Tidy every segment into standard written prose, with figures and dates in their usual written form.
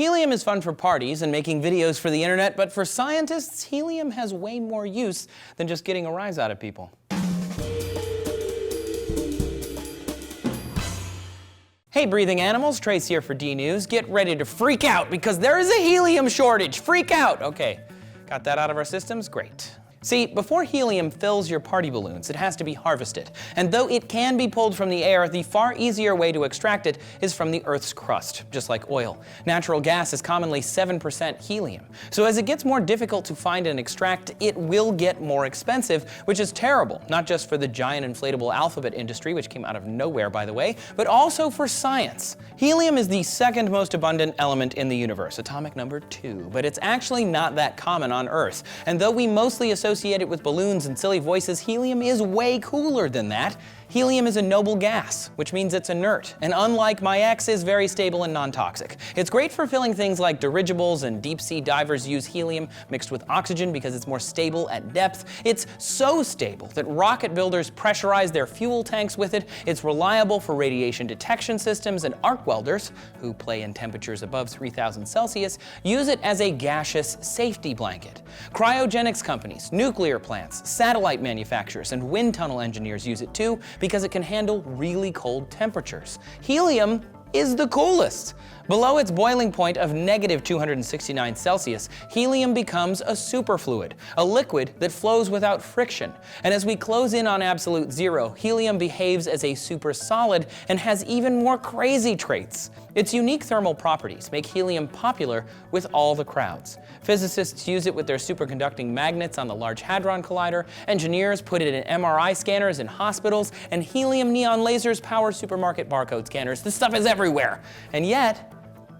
Helium is fun for parties and making videos for the internet, but for scientists, helium has way more use than just getting a rise out of people. Hey breathing animals, Trace here for D-News. Get ready to freak out because there is a helium shortage. Freak out! Okay, got that out of our systems? Great. See, before helium fills your party balloons, it has to be harvested. And though it can be pulled from the air, the far easier way to extract it is from the Earth's crust, just like oil. Natural gas is commonly 7% helium. So as it gets more difficult to find and extract, it will get more expensive, which is terrible, not just for the giant inflatable alphabet industry, which came out of nowhere, by the way, but also for science. Helium is the second most abundant element in the universe, atomic number 2, but it's actually not that common on Earth. And though we mostly associate it with balloons and silly voices, helium is way cooler than that. Helium is a noble gas, which means it's inert, and unlike my ex, is very stable and non-toxic. It's great for filling things like dirigibles, and deep-sea divers use helium mixed with oxygen because it's more stable at depth. It's so stable that rocket builders pressurize their fuel tanks with it. It's reliable for radiation detection systems, and arc welders, who play in temperatures above 3,000 Celsius, use it as a gaseous safety blanket. Cryogenics companies, nuclear plants, satellite manufacturers, and wind tunnel engineers use it too, because it can handle really cold temperatures. Helium is the coolest. Below its boiling point of negative 269 Celsius, helium becomes a superfluid, a liquid that flows without friction. And as we close in on absolute zero, helium behaves as a supersolid and has even more crazy traits. Its unique thermal properties make helium popular with all the crowds. Physicists use it with their superconducting magnets on the Large Hadron Collider, engineers put it in MRI scanners in hospitals, and helium neon lasers power supermarket barcode scanners. This stuff is everywhere. And yet,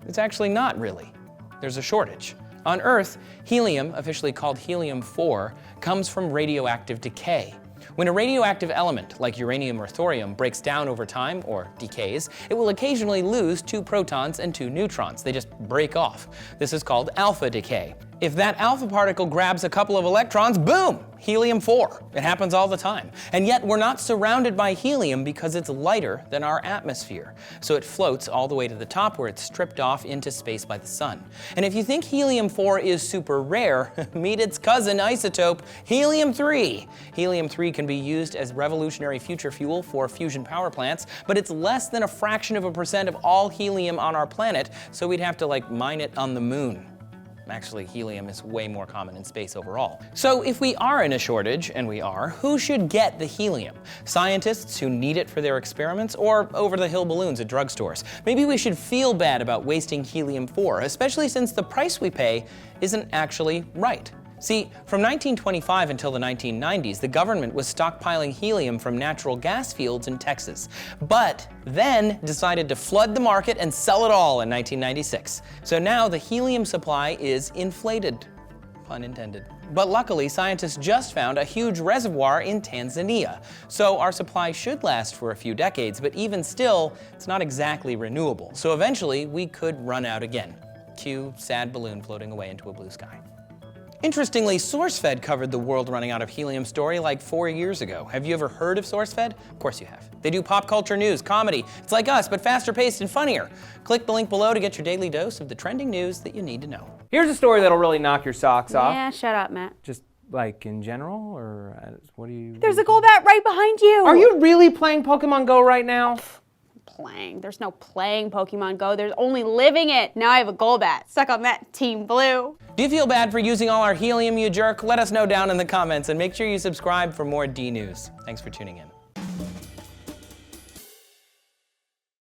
it's actually not really. There's a shortage. On Earth, helium, officially called helium-4, comes from radioactive decay. When a radioactive element, like uranium or thorium, breaks down over time, or decays, it will occasionally lose 2 protons and 2 neutrons. They just break off. This is called alpha decay. If that alpha particle grabs a couple of electrons, boom! Helium-4. It happens all the time. And yet we're not surrounded by helium because it's lighter than our atmosphere. So it floats all the way to the top where it's stripped off into space by the sun. And if you think helium-4 is super rare, meet its cousin isotope, helium-3. Helium-3 can be used as revolutionary future fuel for fusion power plants, but it's less than a fraction of a percent of all helium on our planet, so we'd have to mine it on the moon. Actually, helium is way more common in space overall. So if we are in a shortage, and we are, who should get the helium? Scientists who need it for their experiments, or over-the-hill balloons at drugstores? Maybe we should feel bad about wasting helium-4, especially since the price we pay isn't actually right. See, from 1925 until the 1990s, the government was stockpiling helium from natural gas fields in Texas, but then decided to flood the market and sell it all in 1996. So now the helium supply is inflated, pun intended. But luckily, scientists just found a huge reservoir in Tanzania, so our supply should last for a few decades, but even still, it's not exactly renewable. So eventually, we could run out again. Cue sad balloon floating away into a blue sky. Interestingly, SourceFed covered the world running out of helium story like 4 years ago. Have you ever heard of SourceFed? Of course you have. They do pop culture news, comedy. It's like us, but faster paced and funnier. Click the link below to get your daily dose of the trending news that you need to know. Here's a story that'll really knock your socks off. Yeah, shut up, Matt. Just like in general, or what do you... There's a Golbat right behind you! Are you really playing Pokemon Go right now? Playing. There's no playing Pokemon Go. There's only living it. Now I have a Golbat. Suck on that, Team Blue. Do you feel bad for using all our helium, you jerk? Let us know down in the comments, and make sure you subscribe for more D-News. Thanks for tuning in.